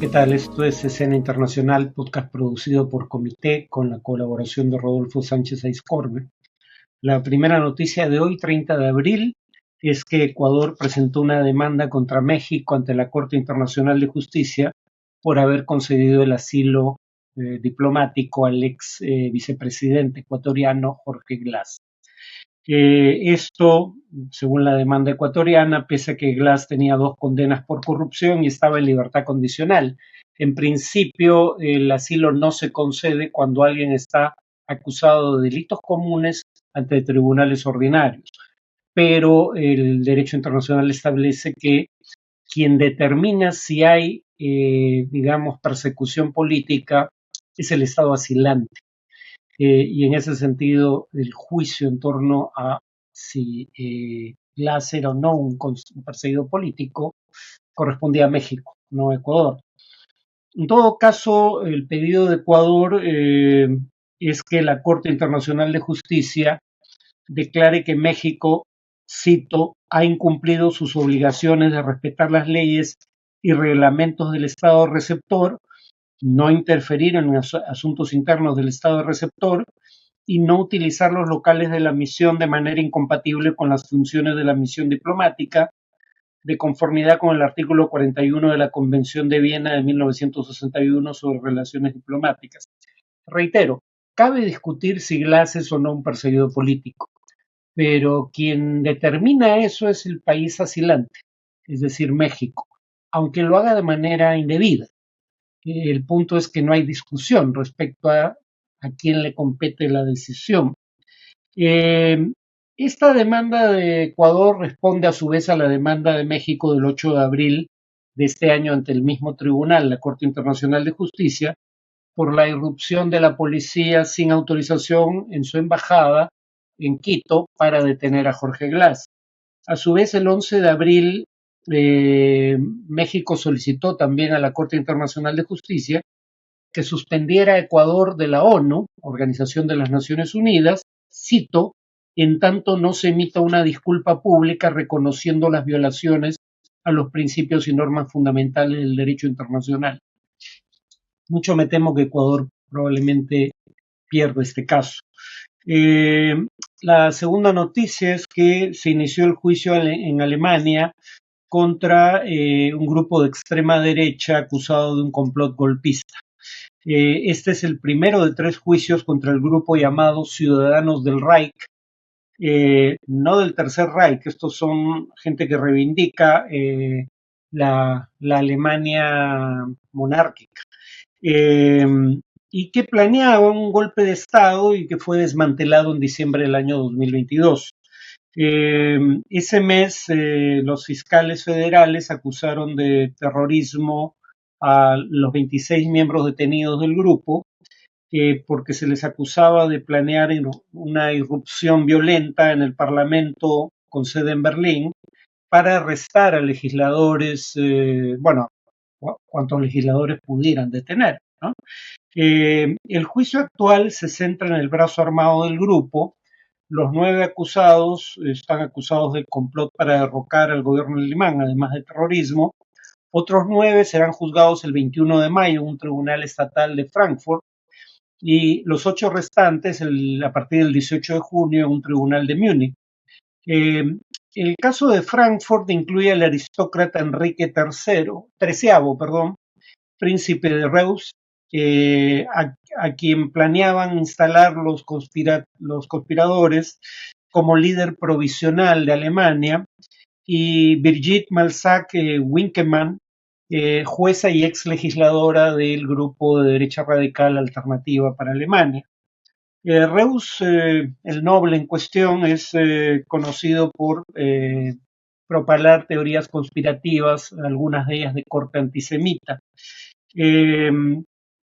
¿Qué tal? Esto es Escena Internacional, podcast producido por Comité con la colaboración de Rodolfo Sánchez Aizcorbe. La primera noticia de hoy, 30 de abril, es que Ecuador presentó una demanda contra México ante la Corte Internacional de Justicia por haber concedido el asilo diplomático al ex vicepresidente ecuatoriano Jorge Glass. Esto, según la demanda ecuatoriana, pese a que Glass tenía 2 condenas por corrupción y estaba en libertad condicional. En principio, el asilo no se concede cuando alguien está acusado de delitos comunes ante tribunales ordinarios, pero el derecho internacional establece que quien determina si hay, digamos, persecución política es el Estado asilante. Y en ese sentido, el juicio en torno a si Glass era o no un perseguido político correspondía a México, no a Ecuador. En todo caso, el pedido de Ecuador es que la Corte Internacional de Justicia declare que México, cito, ha incumplido sus obligaciones de respetar las leyes y reglamentos del Estado receptor, no interferir en asuntos internos del Estado receptor y no utilizar los locales de la misión de manera incompatible con las funciones de la misión diplomática, de conformidad con el artículo 41 de la Convención de Viena de 1961 sobre relaciones diplomáticas. Reitero, cabe discutir si Glass es o no un perseguido político, pero quien determina eso es el país asilante, es decir, México, aunque lo haga de manera indebida. El punto es que no hay discusión respecto a quién le compete la decisión. Esta demanda de Ecuador responde a su vez a la demanda de México del 8 de abril de este año ante el mismo tribunal, la Corte Internacional de Justicia, por la irrupción de la policía sin autorización en su embajada en Quito para detener a Jorge Glass. A su vez, el 11 de abril, México solicitó también a la Corte Internacional de Justicia que suspendiera a Ecuador de la ONU, Organización de las Naciones Unidas, cito, en tanto no se emita una disculpa pública reconociendo las violaciones a los principios y normas fundamentales del derecho internacional. Mucho me temo que Ecuador probablemente pierda este caso. La segunda noticia es que se inició el juicio en Alemania contra un grupo de extrema derecha acusado de un complot golpista. Este es el primero de 3 juicios contra el grupo llamado Ciudadanos del Reich, no del Tercer Reich. Estos son gente que reivindica la Alemania monárquica y que planeaba un golpe de Estado y que fue desmantelado en diciembre del año 2022. Ese mes los fiscales federales acusaron de terrorismo a los 26 miembros detenidos del grupo porque se les acusaba de planear una irrupción violenta en el Parlamento con sede en Berlín para arrestar a legisladores, bueno, cuantos legisladores pudieran detener, ¿no? El juicio actual se centra en el brazo armado del grupo. Los 9 acusados están acusados de complot para derrocar al gobierno alemán, además de terrorismo. Otros 9 serán juzgados el 21 de mayo en un tribunal estatal de Frankfurt y los 8 restantes a partir del 18 de junio en un tribunal de Múnich. El caso de Frankfurt incluye al aristócrata Enrique XIII, príncipe de Reus, a quien planeaban instalar los conspiradores como líder provisional de Alemania, y Birgit Malsack-Winkemann, jueza y ex legisladora del grupo de derecha radical Alternativa para Alemania. Reus, el noble en cuestión, es conocido por propalar teorías conspirativas, algunas de ellas de corte antisemita.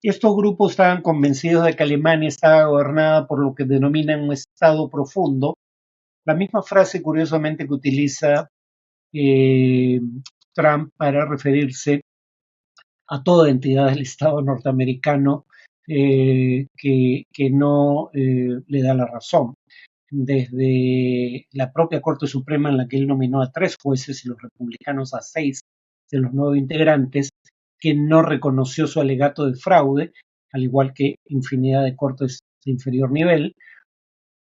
Estos grupos estaban convencidos de que Alemania estaba gobernada por lo que denominan un Estado profundo, la misma frase curiosamente que utiliza Trump para referirse a toda entidad del Estado norteamericano que no le da la razón. Desde la propia Corte Suprema, en la que él nominó a 3 jueces y los republicanos a 6 de los 9 integrantes, que no reconoció su alegato de fraude, al igual que infinidad de cortes de inferior nivel,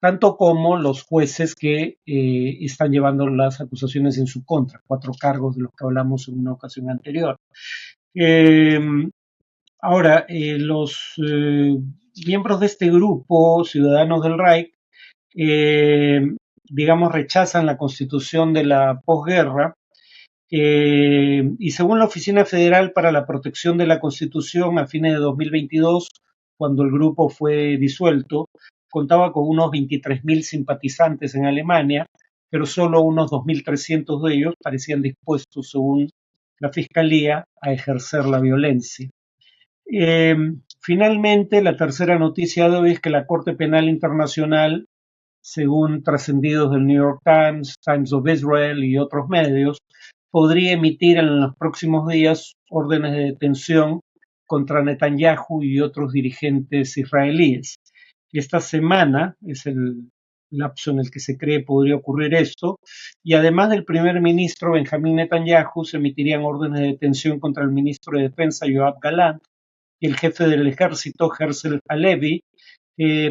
tanto como los jueces que están llevando las acusaciones en su contra, 4 cargos de los que hablamos en una ocasión anterior. Eh, Ahora, los miembros de este grupo, Ciudadanos del Reich, eh, digamos, rechazan la constitución de la posguerra y según la Oficina Federal para la Protección de la Constitución, a fines de 2022, cuando el grupo fue disuelto, contaba con unos 23.000 simpatizantes en Alemania, pero solo unos 2.300 de ellos parecían dispuestos, según la Fiscalía, a ejercer la violencia. Eh, Finalmente, la tercera noticia de hoy es que la Corte Penal Internacional, según trascendidos del New York Times, Times of Israel y otros medios, podría emitir en los próximos días órdenes de detención contra Netanyahu y otros dirigentes israelíes. Esta semana es el lapso en el que se cree podría ocurrir esto, y además del primer ministro Benjamín Netanyahu, se emitirían órdenes de detención contra el ministro de Defensa Yoav Galant y el jefe del ejército Herzel Halevi,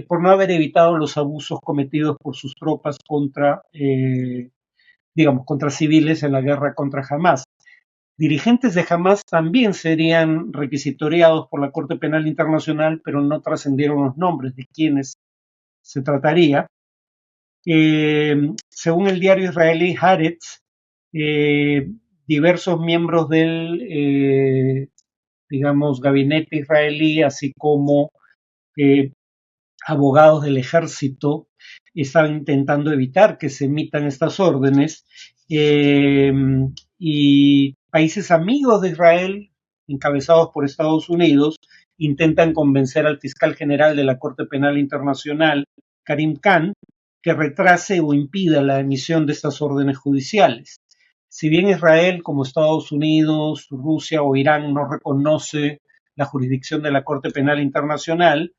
por no haber evitado los abusos cometidos por sus tropas contra, digamos, contra civiles en la guerra contra Hamas. Dirigentes de Hamas también serían requisitoriados por la Corte Penal Internacional, pero no trascendieron los nombres de quienes se trataría. Según el diario israelí Haaretz, diversos miembros del, digamos, gabinete israelí, así como eh, abogados del ejército, estaban intentando evitar que se emitan estas órdenes y países amigos de Israel, encabezados por Estados Unidos, intentan convencer al fiscal general de la Corte Penal Internacional, Karim Khan, que retrase o impida la emisión de estas órdenes judiciales. Si bien Israel, como Estados Unidos, Rusia o Irán, no reconoce la jurisdicción de la Corte Penal Internacional,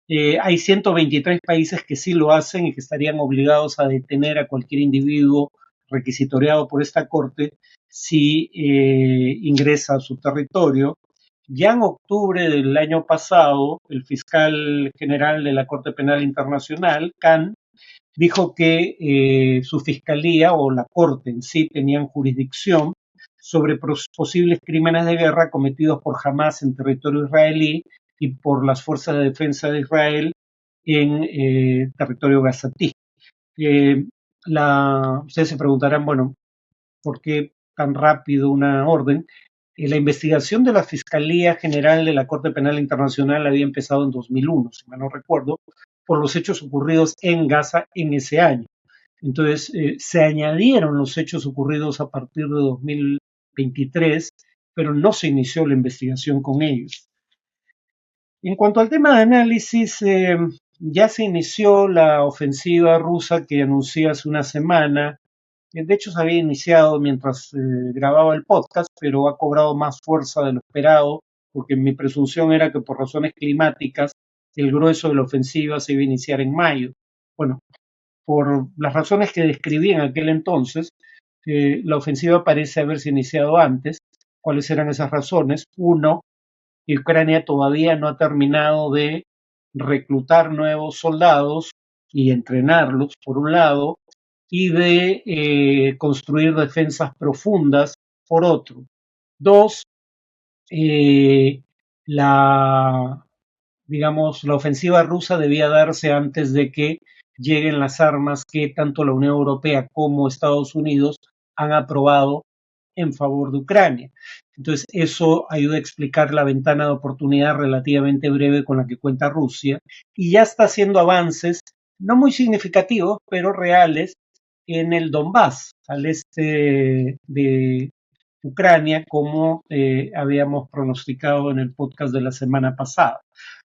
hay 123 países que sí lo hacen y que estarían obligados a detener a cualquier individuo requisitoriado por esta corte si ingresa a su territorio. Ya en octubre del año pasado, el fiscal general de la Corte Penal Internacional, Khan, dijo que su fiscalía o la corte en sí tenían jurisdicción sobre posibles crímenes de guerra cometidos por Hamas en territorio israelí y por las fuerzas de defensa de Israel en territorio gazatí. Ustedes se preguntarán, bueno, ¿por qué tan rápido una orden? La investigación de la Fiscalía General de la Corte Penal Internacional había empezado en 2001, si mal no recuerdo, por los hechos ocurridos en Gaza en ese año. Entonces, se añadieron los hechos ocurridos a partir de 2023, pero no se inició la investigación con ellos. En cuanto al tema de análisis, ya se inició la ofensiva rusa que anuncié hace una semana. De hecho, se había iniciado mientras grababa el podcast, pero ha cobrado más fuerza de lo esperado, porque mi presunción era que por razones climáticas el grueso de la ofensiva se iba a iniciar en mayo. Bueno, por las razones que describí en aquel entonces, la ofensiva parece haberse iniciado antes. ¿Cuáles eran esas razones? Uno, Ucrania todavía no ha terminado de reclutar nuevos soldados y entrenarlos, por un lado, y de construir defensas profundas, por otro. Dos, eh, la, digamos, la ofensiva rusa debía darse antes de que lleguen las armas que tanto la Unión Europea como Estados Unidos han aprobado en favor de Ucrania. Entonces, eso ayuda a explicar la ventana de oportunidad relativamente breve con la que cuenta Rusia y ya está haciendo avances, no muy significativos, pero reales, en el Donbass, al este de Ucrania, como habíamos pronosticado en el podcast de la semana pasada.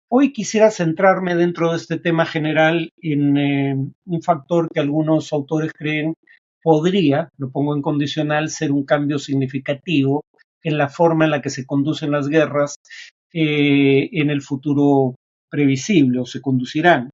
Hoy quisiera centrarme dentro de este tema general en un factor que algunos autores creen podría, lo pongo en condicional, ser un cambio significativo en la forma en la que se conducen las guerras en el futuro previsible o se conducirán.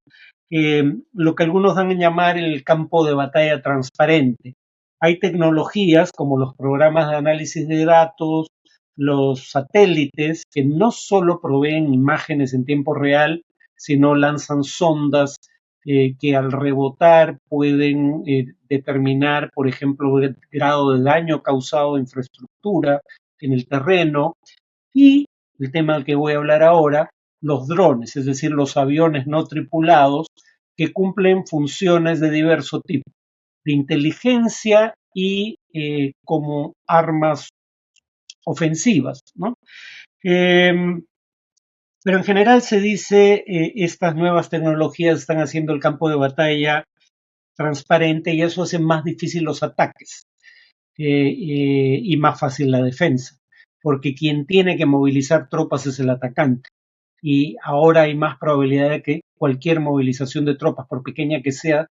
Lo que algunos dan en llamar el campo de batalla transparente. Hay tecnologías como los programas de análisis de datos, los satélites que no solo proveen imágenes en tiempo real, sino lanzan sondas que al rebotar pueden determinar, por ejemplo, el grado de daño causado a infraestructura en el terreno. Y el tema del que voy a hablar ahora, los drones, es decir, los aviones no tripulados que cumplen funciones de diverso tipo, de inteligencia y como armas ofensivas, ¿no? Eh, pero en general se dice estas nuevas tecnologías están haciendo el campo de batalla transparente y eso hace más difícil los ataques y más fácil la defensa, porque quien tiene que movilizar tropas es el atacante. Y ahora hay más probabilidad de que cualquier movilización de tropas, por pequeña que sea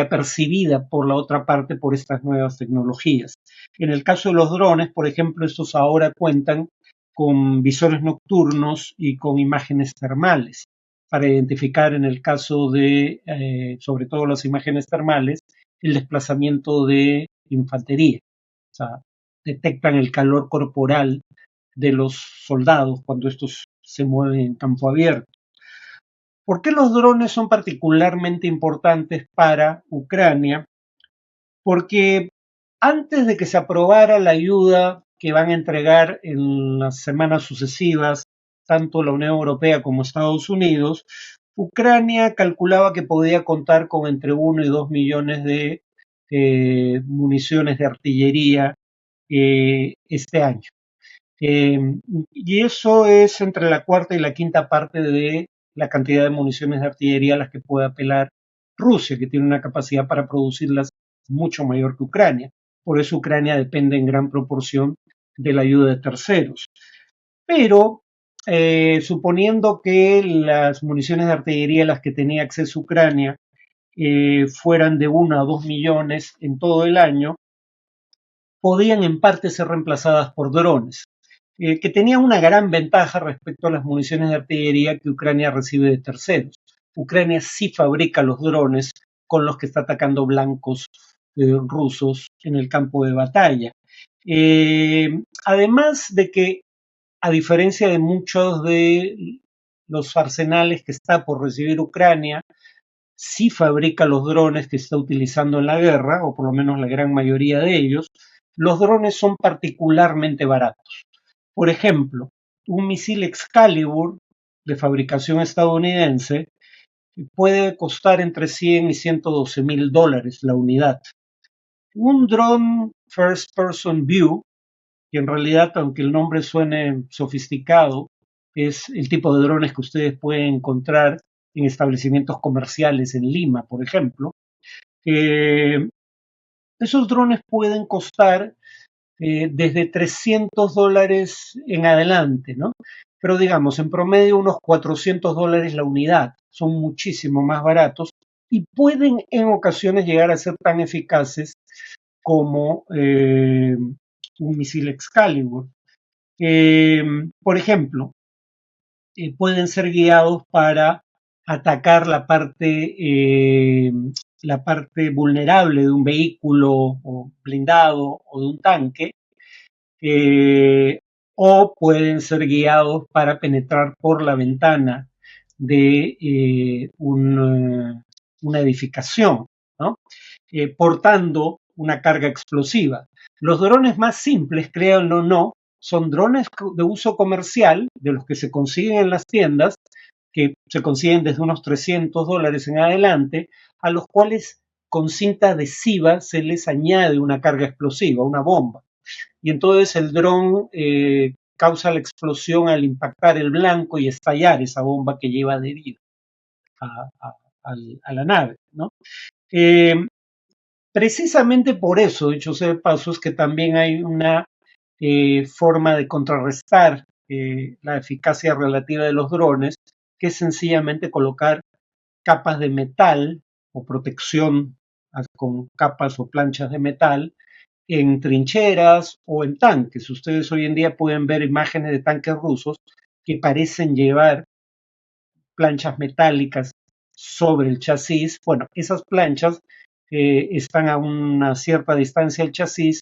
percibida por la otra parte por estas nuevas tecnologías. En el caso de los drones, por ejemplo, estos ahora cuentan con visores nocturnos y con imágenes termales para identificar en el caso de, sobre todo las imágenes termales, el desplazamiento de infantería. O sea, detectan el calor corporal de los soldados cuando estos se mueven en campo abierto. ¿Por qué los drones son particularmente importantes para Ucrania? Porque antes de que se aprobara la ayuda que van a entregar en las semanas sucesivas, tanto la Unión Europea como Estados Unidos, Ucrania calculaba que podía contar con entre 1 y 2 millones de municiones de artillería este año. Y eso es entre la cuarta y la quinta parte de la cantidad de municiones de artillería a las que puede apelar Rusia, que tiene una capacidad para producirlas mucho mayor que Ucrania. Por eso Ucrania depende en gran proporción de la ayuda de terceros. Pero suponiendo que las municiones de artillería a las que tenía acceso Ucrania fueran de 1 a 2 millones en todo el año, podían en parte ser reemplazadas por drones, que tenían una gran ventaja respecto a las municiones de artillería que Ucrania recibe de terceros. Ucrania sí fabrica los drones con los que está atacando blancos rusos en el campo de batalla. Además de que, a diferencia de muchos de los arsenales que está por recibir Ucrania, sí fabrica los drones que está utilizando en la guerra, o por lo menos la gran mayoría de ellos. Los drones son particularmente baratos. Por ejemplo, un misil Excalibur de fabricación estadounidense puede costar entre 100 y 112 mil dólares la unidad. Un dron First Person View, que en realidad, aunque el nombre suene sofisticado, es el tipo de drones que ustedes pueden encontrar en establecimientos comerciales en Lima, por ejemplo. Esos drones pueden costar desde 300 dólares en adelante, ¿no? Pero digamos, en promedio unos 400 dólares la unidad, son muchísimo más baratos y pueden en ocasiones llegar a ser tan eficaces como un misil Excalibur. Por ejemplo, pueden ser guiados para atacar la parte vulnerable de un vehículo o blindado o de un tanque, eh, o pueden ser guiados para penetrar por la ventana de una edificación, ¿no? Portando una carga explosiva. Los drones más simples, créanlo o no, son drones de uso comercial, de los que se consiguen en las tiendas, que se consiguen desde unos 300 dólares en adelante, a los cuales con cinta adhesiva se les añade una carga explosiva, una bomba. Y entonces el dron causa la explosión al impactar el blanco y estallar esa bomba que lleva adherida a la nave, ¿no? Eh, Precisamente por eso, dicho sea de paso, es que también hay una forma de contrarrestar la eficacia relativa de los drones, que es sencillamente colocar capas de metal o protección con capas o planchas de metal en trincheras o en tanques. Ustedes hoy en día pueden ver imágenes de tanques rusos que parecen llevar planchas metálicas sobre el chasis. Bueno, esas planchas están a una cierta distancia del chasis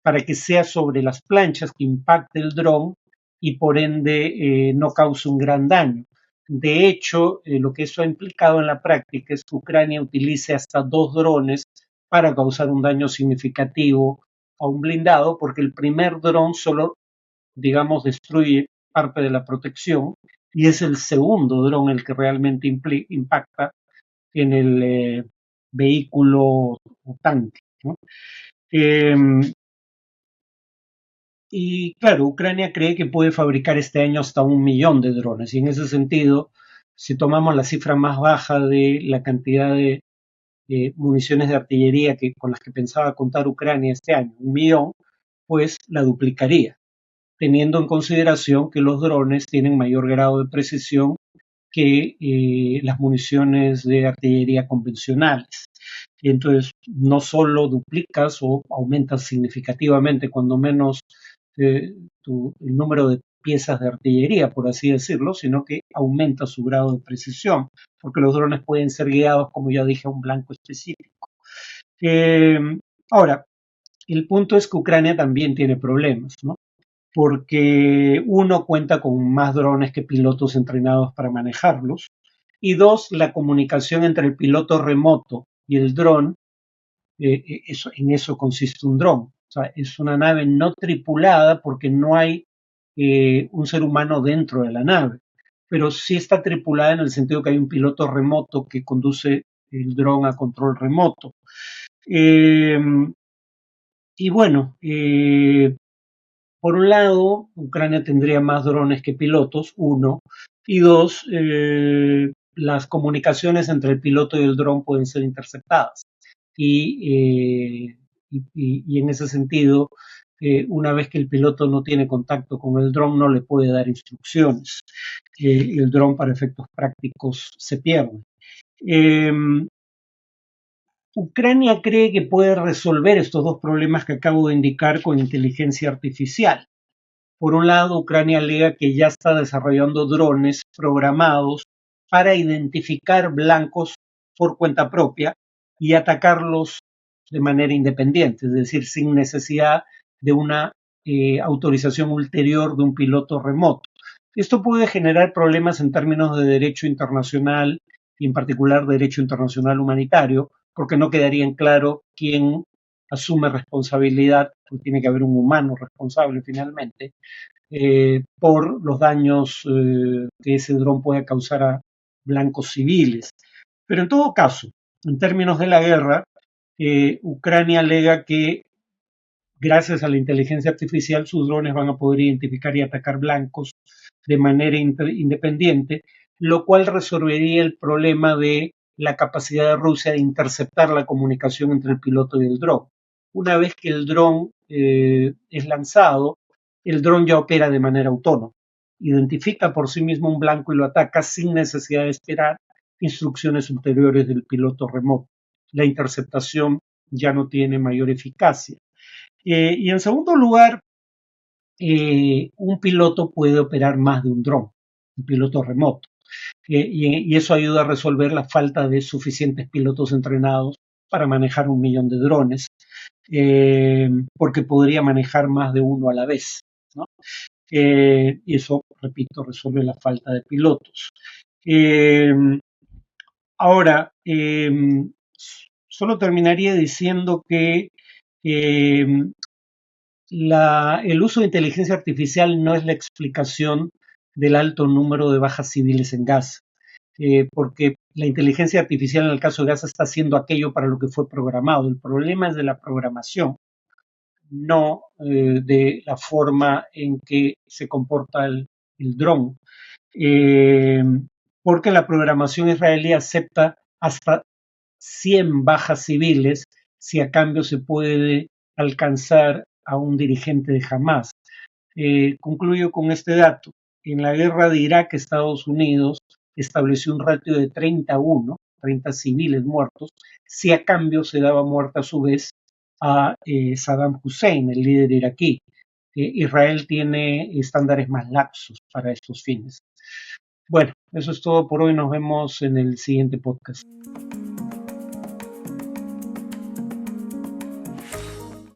para que sea sobre las planchas que impacte el dron y por ende no cause un gran daño. De hecho, lo que eso ha implicado en la práctica es que Ucrania utilice hasta 2 drones para causar un daño significativo a un blindado, porque el primer dron solo, digamos, destruye parte de la protección y es el segundo dron el que realmente impacta en el vehículo o tanque, ¿no? Eh, y claro, Ucrania cree que puede fabricar este año hasta 1 millón de drones. Y en ese sentido, si tomamos la cifra más baja de la cantidad de municiones de artillería con las que pensaba contar Ucrania este año, 1 millón, pues la duplicaría, teniendo en consideración que los drones tienen mayor grado de precisión que las municiones de artillería convencionales. Entonces, no solo duplicas o aumentas significativamente, cuando menos, el número de piezas de artillería, por así decirlo, sino que aumenta su grado de precisión, porque los drones pueden ser guiados, como ya dije, a un blanco específico. Eh, Ahora, el punto es que Ucrania también tiene problemas, ¿no? Porque uno, cuenta con más drones que pilotos entrenados para manejarlos, y dos, la comunicación entre el piloto remoto y el dron, en eso consiste un dron. O sea, es una nave no tripulada porque no hay un ser humano dentro de la nave, pero sí está tripulada en el sentido que hay un piloto remoto que conduce el dron a control remoto. Eh, y bueno, por un lado, Ucrania tendría más drones que pilotos, uno, y dos, las comunicaciones entre el piloto y el dron pueden ser interceptadas. Y en ese sentido, una vez que el piloto no tiene contacto con el dron, no le puede dar instrucciones. El dron, para efectos prácticos, se pierde. Eh, Ucrania cree que puede resolver estos dos problemas que acabo de indicar con inteligencia artificial. Por un lado, Ucrania alega que ya está desarrollando drones programados para identificar blancos por cuenta propia y atacarlos de manera independiente, es decir, sin necesidad de una autorización ulterior de un piloto remoto. Esto puede generar problemas en términos de derecho internacional y en particular derecho internacional humanitario, porque no quedaría en claro quién asume responsabilidad, porque tiene que haber un humano responsable finalmente, por los daños que ese dron puede causar a blancos civiles. Pero en todo caso, en términos de la guerra, Ucrania alega que gracias a la inteligencia artificial sus drones van a poder identificar y atacar blancos de manera independiente, lo cual resolvería el problema de la capacidad de Rusia de interceptar la comunicación entre el piloto y el dron. Una vez que el dron es lanzado, el dron ya opera de manera autónoma. Identifica por sí mismo un blanco y lo ataca sin necesidad de esperar instrucciones ulteriores del piloto remoto. La interceptación ya no tiene mayor eficacia. Y en segundo lugar, un piloto puede operar más de un dron, un piloto remoto. Y eso ayuda a resolver la falta de suficientes pilotos entrenados para manejar 1 millón de drones, porque podría manejar más de uno a la vez, ¿no? Y eso, repito, resuelve la falta de pilotos. Eh, Ahora, solo terminaría diciendo que el uso de inteligencia artificial no es la explicación del alto número de bajas civiles en Gaza, porque la inteligencia artificial en el caso de Gaza está haciendo aquello para lo que fue programado. El problema es de la programación, no de la forma en que se comporta el dron, eh, porque la programación israelí acepta hasta 100 bajas civiles si a cambio se puede alcanzar a un dirigente de Hamas. Concluyo con este dato. En la guerra de Irak, Estados Unidos estableció un ratio de 30-1, 30 civiles muertos, si a cambio se daba muerte a su vez a Saddam Hussein, el líder iraquí. Israel tiene estándares más laxos para estos fines. Bueno, eso es todo por hoy. Nos vemos en el siguiente podcast.